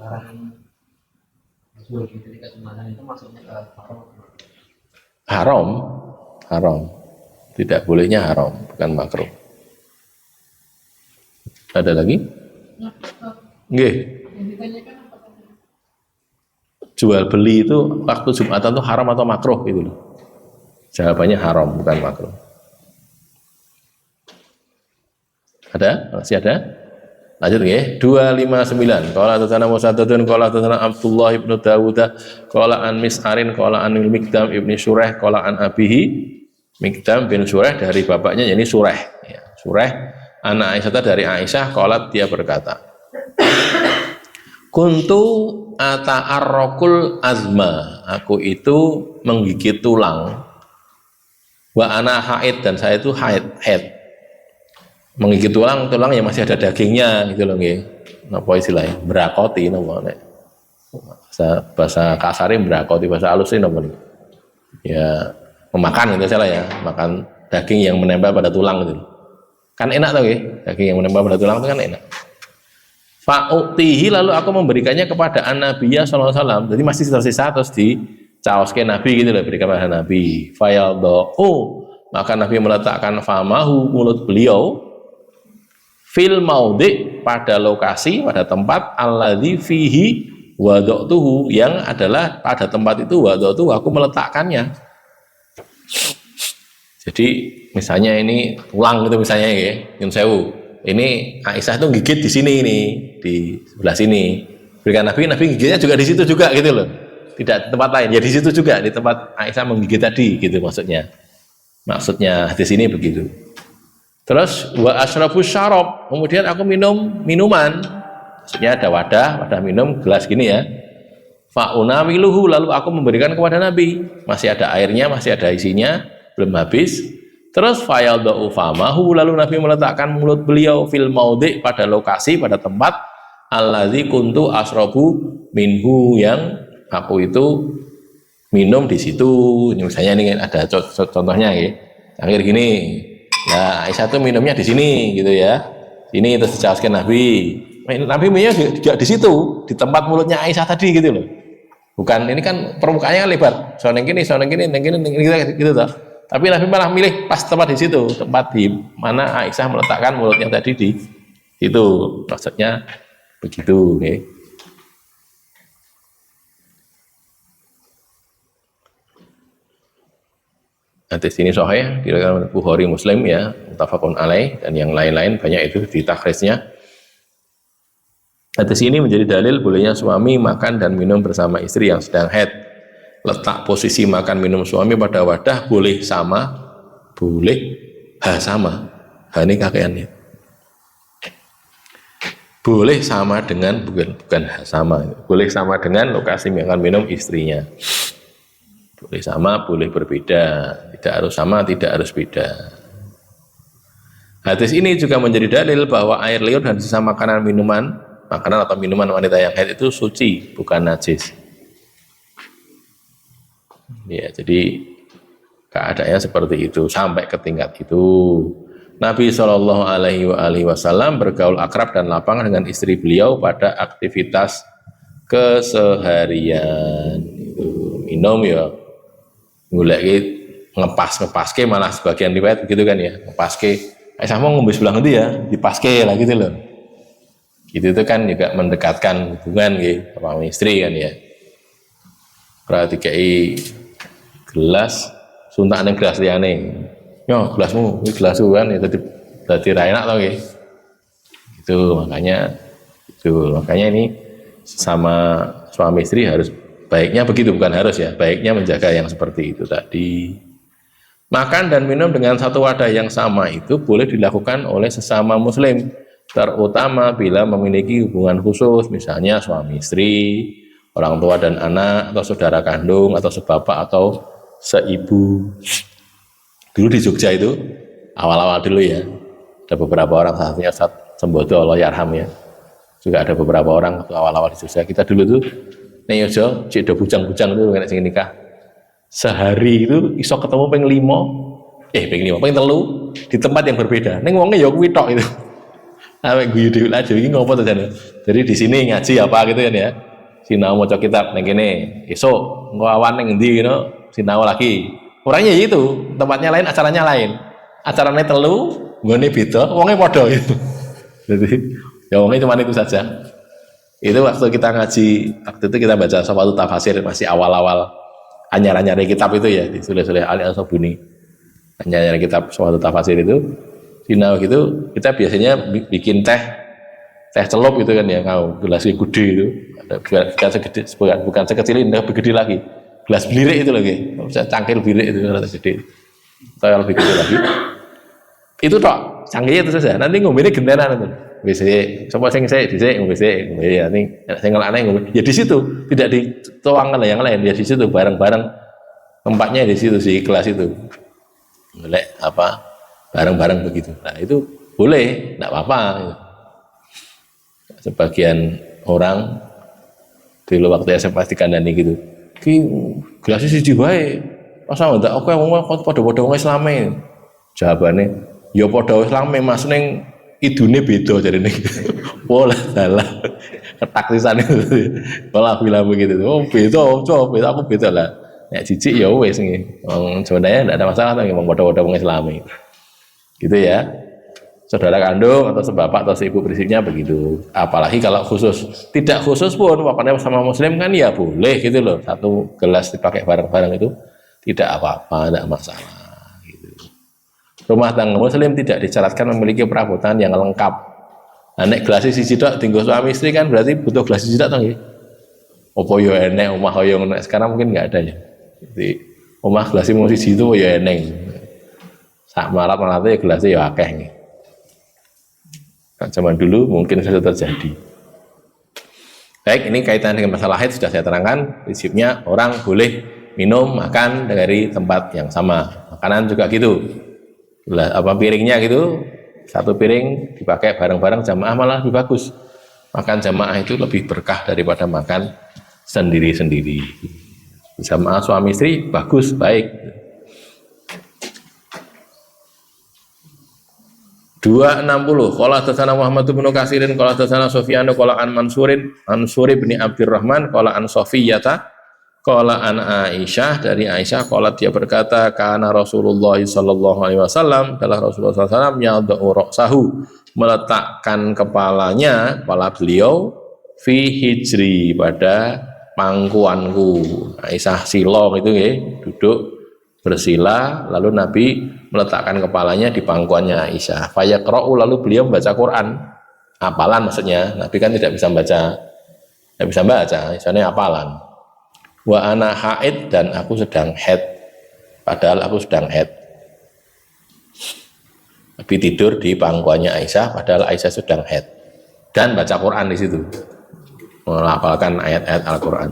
Larang jual di ketika Jumatan itu maksudnya Haram. Tidak bolehnya haram, bukan makruh. Ada lagi? Nggih. Jual beli itu waktu Jumatan itu haram atau makruh gitu loh. Jawabannya haram, bukan makruh. Ada? Masih ada? Lanjut nggih. 259. Qala tatana Musaddadun qala tatana Abdullah ibnu Dawud qala an Mis'arin qala an Mikdam ibni Sureh qala an abihi Mikdam bin Sureh dari bapaknya yakni Sureh. Ya, Sureh anak Aisyah dari Aisyah qalat dia berkata, Kuntu ata'arraqul azma. Aku itu menggigit tulang. Wa ana haid dan saya itu haid. Menggigit tulang yang masih ada dagingnya gitu loh nggih. Napa istilahnya? Brakoti napa nek. Bahasa kasarnya brakoti, bahasa halusnya napa niku? Ya memakan itu salah ya, makan daging yang menempel pada tulang gitu. Kan enak tuh nggih, daging yang menempel pada tulang itu kan enak. Fa'utihi lalu aku memberikannya kepada an-nabiyya sallallahu alaihi wasallam. Jadi masih tersisa terus dicaoskan Nabi gitu loh, berikan kepada Nabi. Fayaldhu maka Nabi meletakkan famahu mulut beliau fil maudhi pada lokasi pada tempat alladzi fihi wada'tuhu yang adalah pada tempat itu wada'tuhu aku meletakkannya. Jadi misalnya ini tulang gitu misalnya ya, nyun sewu. Ini Aisyah itu gigit di sini nih, di sebelah sini. Berikan Nabi gigitnya juga di situ juga gitu loh. Tidak di tempat lain, ya di situ juga di tempat Aisyah menggigit tadi gitu maksudnya. Maksudnya di sini begitu. Terus wa asyrabus syarab, kemudian aku minum minuman. Maksudnya ada wadah minum gelas gini ya. Fa unawiluhu lalu aku memberikan kepada Nabi. Masih ada airnya, masih ada isinya, belum habis. Terus fayaldhu famahu lalu Nabi meletakkan mulut beliau fil maudhi pada lokasi pada tempat allazi kuntu asrabu minhu yang aku itu minum di situ. Misalnya ini ada contohnya ya. Akhir gini. Nah, Aisyah itu minumnya di sini gitu ya. Ini terus dijelaskan Nabi. Nabi minumnya juga di situ, di tempat mulutnya Aisyah tadi gitu loh. Bukan ini kan permukaannya lebar. Soalnya gini, gitu toh. Tapi Nabi malah milih pas tempat di situ, tempat di mana Aisyah meletakkan mulutnya tadi di situ. Maksudnya begitu, okay. Hadis ini sahih diriwayatkan Bukhari Muslim ya, muttafaqun alaih dan yang lain-lain banyak itu di takhrijnya. Hadis ini menjadi dalil bolehnya suami makan dan minum bersama istri yang sedang haid. Letak posisi makan minum suami pada wadah boleh sama, boleh sama. Ini kakeannya. Boleh sama dengan bukan sama. Boleh sama dengan lokasi makan minum istrinya. Boleh sama, boleh berbeda. Tidak harus sama, tidak harus beda. Hadis ini juga menjadi dalil bahwa air liur dan sisa makanan atau minuman wanita yang haid itu suci, bukan najis. Ya, jadi keadaannya seperti itu sampai ke tingkat itu. Nabi Shallallahu Alaihi Wasallam bergaul akrab dan lapang dengan istri beliau pada aktivitas keseharian. Minum ya, ngepas-ngepaske malah sebagian riwayat begitu kan ya, ngepaske. Aisyah mau ngombe sebelah nanti ya, dipaske lah gitu loh. Gitu itu kan juga mendekatkan hubungan gitu, sama istri kan ya. Berarti kayak gelas suntak neng gelas liyane. Yo, gelasmu, ini gelas kan itu dadi ra enak to nggih. Makanya ini sama suami istri harus baiknya begitu, bukan harus ya. Baiknya menjaga yang seperti itu tadi. Makan dan minum dengan satu wadah yang sama itu boleh dilakukan oleh sesama muslim, terutama bila memiliki hubungan khusus, misalnya suami istri, orang tua dan anak, atau saudara kandung, atau sebapak, atau seibu. Dulu di Jogja itu awal-awal dulu ya, ada beberapa orang, salah satunya Ustaz Sembodo Allah yarham ya, juga ada beberapa orang waktu awal-awal di Jogja. Kita dulu tuh ning Yojo cek do bujang-bujang tuh nek sing nikah sehari itu iso ketemu ping 3 di tempat yang berbeda. Ning wonge ya kuwi tok itu. Awake guyu dhewe aja iki ngopo to jane. Jadi di sini ngaji apa gitu kan ya. Sinau maca kitab ning kene, esuk engko awan ning endi ngono sinau lagi. Orangnya itu, tempatnya lain, acaranya lain. Acaranya telu, nggone beda, wonge padha gitu. Jadi ya wonge cuma itu saja. Itu waktu kita ngaji, waktu itu kita baca Safatu Tafasir masih awal-awal anyar-anyar kitab itu ya, ditulis oleh Ali Al-Sabuni. Anyar-anyar kitab Safatu Tafasir itu sinau gitu, kita biasanya bikin teh celup gitu kan ya, kau gelas yang gede itu, ada gelas segede, bukan sekecil ini, lebih gede lagi, gelas bilirik itu lagi, cangkir bilirik itu rada gede, atau lebih gede lagi, itu tok, cangkirnya itu saja, nanti ngombe ini gentenan itu, WC, coba sing saya di sini ngombe ya, nanti saya ngelaknya ngombe, ya di situ, tidak dituangkan yang lain, ya di situ bareng-bareng, tempatnya di situ si kelas itu, boleh apa, bareng-bareng begitu, nah itu boleh, tidak apa-apa. Sebagian orang dulu waktu SMA dikandani gitu, ki gelasnya siji wae, masa ndak oke wong padha-padha wong Islame. Jawabane, ya padha Islame Mas ning idune beda jarine. Pola salah. Ketaktisan itu. Malah bilang begitu. Oh beda, coba aku beda lah. Nek jijik ya wis nggih. Wong sebenarnya ndak ada masalah to wong padha-padha wong Islame. Gitu ya. Saudara kandung atau sebapak atau seibu prinsipnya begitu. Apalagi kalau khusus, tidak khusus pun pokoknya sama muslim kan ya boleh gitu loh. Satu gelas dipakai bareng-bareng itu tidak apa-apa, tidak masalah gitu. Rumah tangga muslim tidak disyaratkan memiliki perabotan yang lengkap. Nah, nek gelas siji tok tinggal suami istri kan berarti butuh gelas siji tok to nggih. Apa yo enek omah hoyong nek sekarang mungkin enggak ada ya. Jadi omah gelas siji itu ya enek. Sak marat-marate gelasnya ya akeh nggih. Zaman dulu mungkin sudah terjadi. Baik, ini kaitan dengan masalah haid sudah saya terangkan. Prinsipnya orang boleh minum, makan dari tempat yang sama. Makanan juga gitu. Apa piringnya gitu, satu piring dipakai bareng-bareng jamaah malah lebih bagus. Makan jamaah itu lebih berkah daripada makan sendiri-sendiri. Jamaah suami istri bagus, baik. 260. Qala hadatsana Muhammad bin Katsirin qala hadatsana Sufyan qala an Mansurin bin Abdurrahman qala an Safiyata qala an Aisyah, dari Aisyah qala dia berkata kana Rasulullah sallallahu alaihi wasallam, adalah Rasulullah sallallahu alaihi wasallam yad'u ra'sahu, meletakkan kepala beliau fi hijri, pada pangkuanku. Aisyah silong itu nggih, duduk bersila, lalu Nabi meletakkan kepalanya di pangkuannya Aisyah. Fayaqra'u, lalu beliau membaca Quran. Hafalan maksudnya. Nabi kan tidak bisa baca, misalnya hafalan. Wa ana haid, dan aku sedang haid. Padahal aku sedang haid. Nabi tidur di pangkuannya Aisyah, padahal Aisyah sedang haid. Dan baca Quran di situ. Melafalkan ayat-ayat Al-Quran.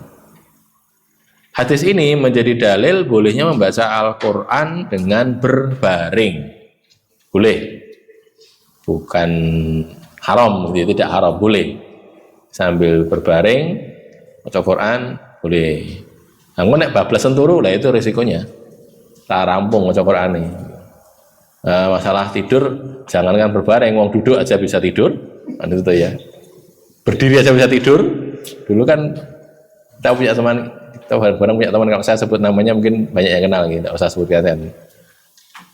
Hadis ini menjadi dalil bolehnya membaca Al-Quran dengan berbaring. Boleh. Bukan haram, tidak haram, boleh. Sambil berbaring, baca Quran, boleh. Namun nek bablasan turu lah itu risikonya. Tak rampung baca Quran ini. Nah, masalah tidur, jangankan berbaring, wong duduk aja bisa tidur. Kan itu ya. Berdiri aja bisa tidur. Dulu kan kita punya teman, kita bareng punya teman, kalau saya sebut namanya mungkin banyak yang kenal gitu, tidak usah sebutkan kan.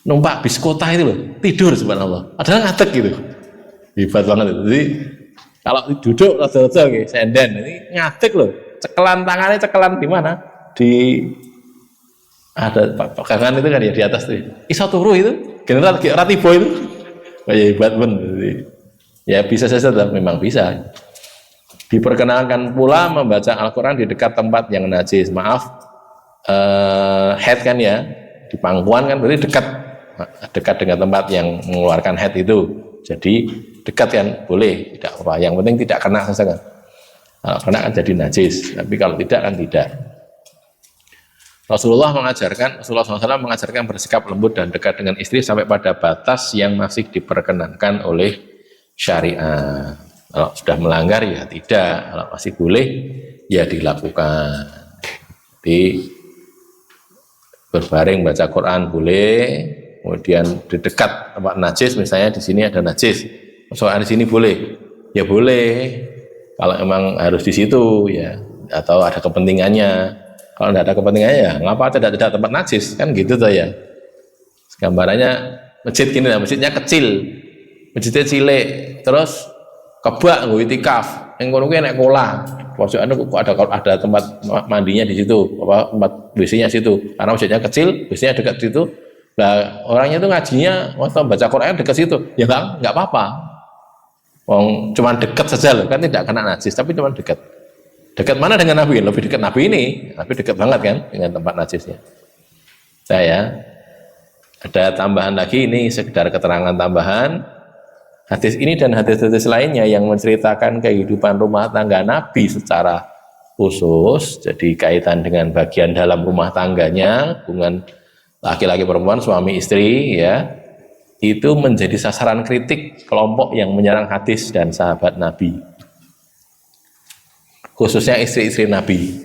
Numpak bis kota itu loh, tidur subhanallah. Padahal ngadeg gitu. Hebat banget itu. Jadi kalau duduk rada-rada nggih, senden ini ngadeg loh. Tangannya cekelan di mana? Di ada pegangan itu kan ya di atas tuh. Iso turu itu, general ratibo itu. Kayak hebat bener. Ya bisa saja, memang bisa. Diperkenalkan pula membaca Al-Quran di dekat tempat yang najis. Maaf, head kan ya, di pangkuan kan berarti dekat dengan tempat yang mengeluarkan head itu. Jadi dekat kan, boleh, tidak apa. Yang penting tidak kena saja kan. Kalau kena kan jadi najis, tapi kalau tidak kan tidak. Rasulullah SAW mengajarkan bersikap lembut dan dekat dengan istri sampai pada batas yang masih diperkenankan oleh syariat. Kalau sudah melanggar ya tidak, kalau masih boleh ya dilakukan. Jadi berbaring baca Quran boleh, kemudian di dekat tempat najis, misalnya di sini ada najis, soal di sini boleh, ya boleh. Kalau emang harus di situ ya, atau ada kepentingannya. Kalau tidak ada kepentingannya ya, ngapa tidak tempat najis kan gitu tuh ya. Gambarannya masjid gini lah, masjidnya kecil, masjidnya cilik, terus kebak nggo itikaf, yang kono kuwi enek kolam. Pojokan kok ada tempat mandinya di situ, tempat WC-nya situ. Karena masjidnya kecil, WC-nya dekat situ. Nah, orangnya itu ngajinya waktu baca Quran dekat situ, ya nggak apa-apa. Wong cuma dekat saja loh, kan tidak kena najis, tapi cuma dekat. Dekat mana dengan Nabi? Lebih dekat Nabi ini, Nabi dekat banget kan dengan tempat najisnya. Saya ada tambahan lagi, ini sekedar keterangan tambahan. Hadis ini dan hadis-hadis lainnya yang menceritakan kehidupan rumah tangga Nabi secara khusus, jadi kaitan dengan bagian dalam rumah tangganya, hubungan laki-laki perempuan, suami istri, ya, itu menjadi sasaran kritik kelompok yang menyerang hadis dan sahabat Nabi, khususnya istri-istri Nabi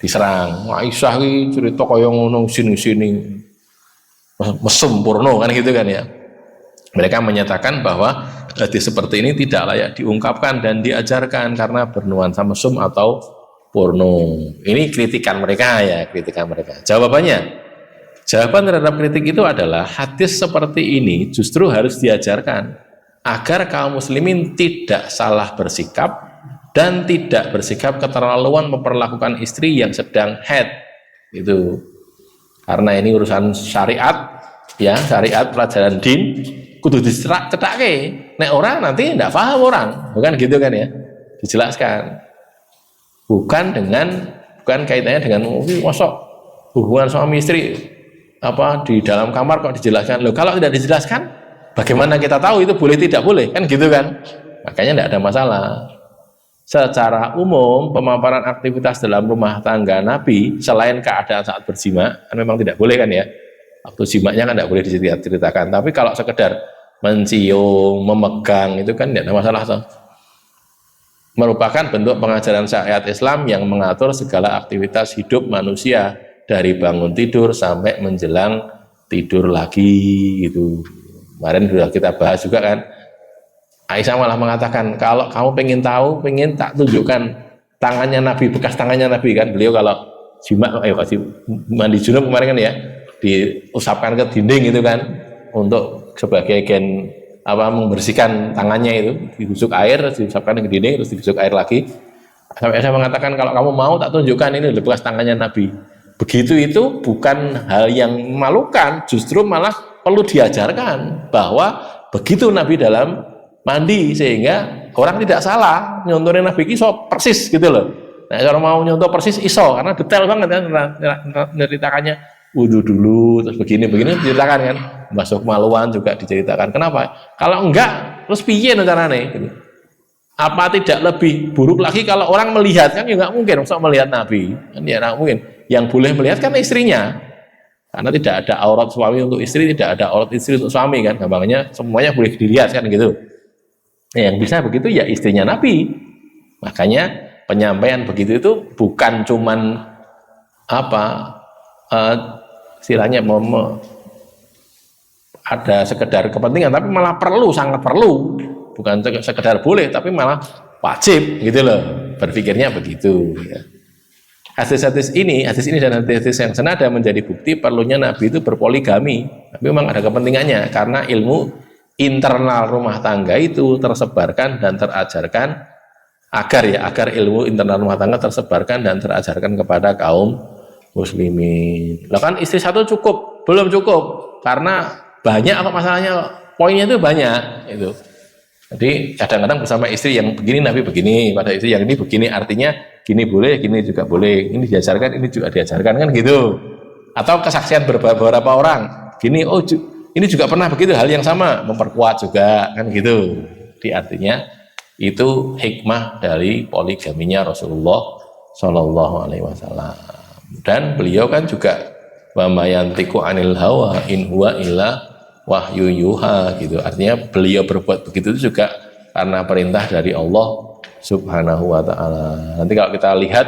diserang. Aisyah ini cerita kaya ngono sini mesum porno kan gitu kan ya. Mereka menyatakan bahwa hadis seperti ini tidak layak diungkapkan dan diajarkan karena bernuansa mesum atau porno. Ini kritikan mereka ya, kritikan mereka. Jawaban terhadap kritik itu adalah hadis seperti ini justru harus diajarkan agar kaum muslimin tidak salah bersikap dan tidak bersikap keterlaluan memperlakukan istri yang sedang haid. Itu karena ini urusan syariat, ya, syariat pelajaran din kudu dicetake. Nek orang nanti tidak paham orang, bukan gitu kan ya? Dijelaskan. Bukan kaitannya dengan mosok hubungan suami istri apa di dalam kamar kok dijelaskan. Loh, kalau tidak dijelaskan bagaimana kita tahu itu boleh tidak boleh, kan gitu kan? Makanya tidak ada masalah. Secara umum pemaparan aktivitas dalam rumah tangga Nabi selain keadaan saat berjima kan memang tidak boleh kan ya, waktu jimaknya kan tidak boleh diceritakan, tapi kalau sekedar mencium, memegang itu kan tidak ada masalah toh. Merupakan bentuk pengajaran syariat Islam yang mengatur segala aktivitas hidup manusia dari bangun tidur sampai menjelang tidur lagi gitu. Kemarin sudah kita bahas juga kan. Aisyah malah mengatakan, kalau kamu pengen tak tunjukkan tangannya Nabi, bekas tangannya Nabi kan. Beliau kalau kasih mandi junub kemarin kan ya, diusapkan ke dinding itu kan, untuk sebagai gen membersihkan tangannya itu, digusuk air, diusapkan ke dinding, terus digusuk air lagi. Sampai Aisyah mengatakan, kalau kamu mau tak tunjukkan ini bekas tangannya Nabi. Begitu itu bukan hal yang memalukan, justru malah perlu diajarkan bahwa begitu Nabi dalam mandi sehingga orang tidak salah nyontohin Nabi iso persis gitu loh. Nah, kalau mau nyontoh persis iso karena detail banget kan menceritakannya wudhu dulu terus begini diceritakan kan, masuk kemaluan juga diceritakan. Kenapa? Kalau enggak terus piye carane gitu. Apa tidak lebih buruk lagi kalau orang melihat kan ya nggak mungkin maksud melihat Nabi kan ya nggak mungkin. Yang boleh melihat kan istrinya, karena tidak ada aurat suami untuk istri, tidak ada aurat istri untuk suami kan, gampangnya semuanya boleh dilihat kan gitu. Yang bisa begitu ya istrinya Nabi. Makanya penyampaian begitu itu bukan cuman istilahnya ada sekedar kepentingan, tapi malah perlu, sangat perlu. Bukan sekedar boleh, tapi malah wajib gitu loh. Berpikirnya begitu ya. Hadis ini dan hadis yang senada menjadi bukti perlunya Nabi itu berpoligami. Tapi memang ada kepentingannya karena ilmu internal rumah tangga itu tersebarkan dan terajarkan agar ilmu internal rumah tangga tersebarkan dan terajarkan kepada kaum muslimin. Lah kan istri satu cukup? Belum cukup karena banyak kok masalahnya, poinnya itu banyak itu. Jadi kadang-kadang bersama istri yang begini Nabi begini, pada istri yang ini begini, artinya gini boleh, gini juga boleh, ini diajarkan, ini juga diajarkan kan gitu. Atau kesaksian beberapa orang, gini ini juga pernah begitu, hal yang sama, memperkuat juga kan gitu. Di artinya itu hikmah dari poligaminya Rasulullah Shallallahu Alaihi Wasallam. Dan beliau kan juga wa mayantiku anil hawa in huwa illa wahyu yuha gitu. Artinya beliau berbuat begitu itu juga karena perintah dari Allah Subhanahu wa taala. Nanti kalau kita lihat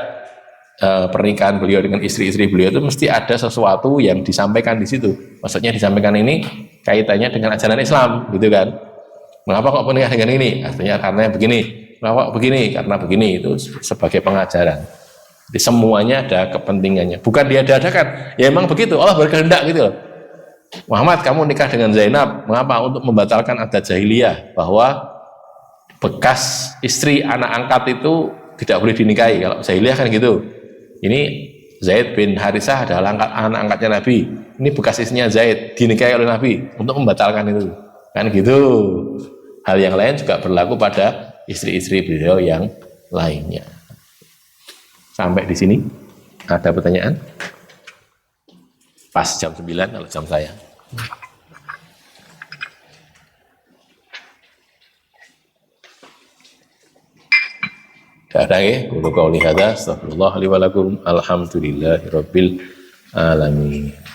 pernikahan beliau dengan istri-istri beliau itu mesti ada sesuatu yang disampaikan di situ. Maksudnya disampaikan ini kaitannya dengan ajaran Islam gitu kan. Mengapa kok menikah dengan ini? Artinya karena begini. Mengapa begini? Karena begini. Itu sebagai pengajaran. Jadi semuanya ada kepentingannya. Bukan diadakan. Ya emang begitu. Allah berkehendak gitu loh. Muhammad, kamu nikah dengan Zainab, mengapa? Untuk membatalkan adat jahiliyah bahwa bekas istri anak angkat itu tidak boleh dinikahi. Kalau jahiliyah kan gitu. Ini Zaid bin Harisah adalah anak angkatnya Nabi. Ini bekas istrinya Zaid dinikahi oleh Nabi untuk membatalkan itu. Kan gitu. Hal yang lain juga berlaku pada istri-istri beliau yang lainnya. Sampai di sini ada pertanyaan? Pas jam 9 kalau jam saya. Ada ya, qulu qouli hadza, astagfirullah li wa lakum, alhamdulillahirabbil alamin.